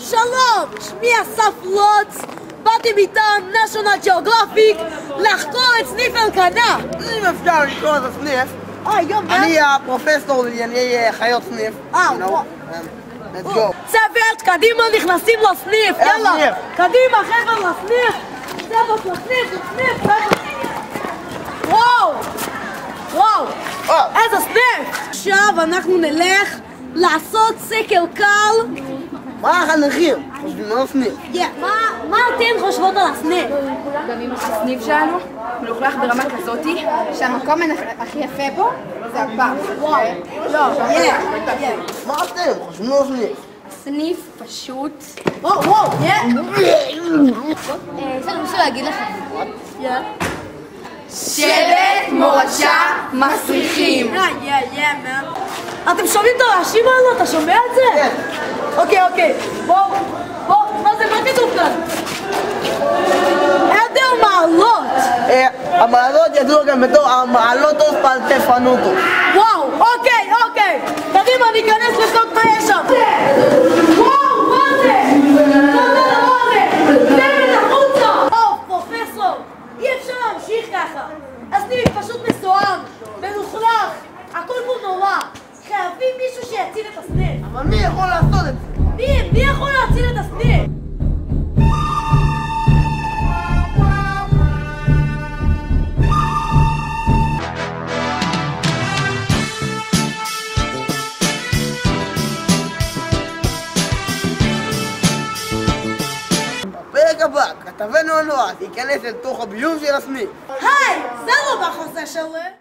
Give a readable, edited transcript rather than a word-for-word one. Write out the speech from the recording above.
שלום, שמי אסף לוץ, באתי מטעם נשיונל ג'אוגרפיק לחקור את סניף אלקנה. אם אפשר לקרוא את הסניף, אני הפרופסור לענייני חיות סניף. Let's go. צוות, קדימה נכנסים לסניף, יאללה. קדימה חבר'ה לסניף. צוות לסניף, וואו, איזה סניף. עכשיו אנחנו נלך לעשות סקר קל. מה החניכים חושבים על הסניף? מה אתן חושבות על הסניף? גם אם הסניף שלנו מלוכלך ברמה כזאתי שהמקום הכי יפה בו זה הפארק. מה אתם חושבים על הסניף? סניף פשוט... יש לנו משהו להגיד לכם. שבט מורשה מסריחים. אתם שומעים את הרעשים האלו? אתה שומע את זה? כן. אוקיי, בוא, מה כתוב כאן? עדר מעלות. המעלות ידוע גם בתור המעלוטוס פלטפנוטוס. וואו, אוקיי. קדימה, ניכנס לבדוק מה יש שם. וואו, מה זה? צוות החוצה! פרופסור, אי אפשר להמשיך ככה. הסניף פשוט מסואם, מלוכלך, הכל פה נורא. חייבים מישהו שיציל את הסניף. אבל מי יכול לעשות את זה? מי יכול להציל את הסניף? בפרק הבא, כתבנו הנועז ייכנס לתוך הביוב של הסניף. היי, זה לא בחוזה שלי.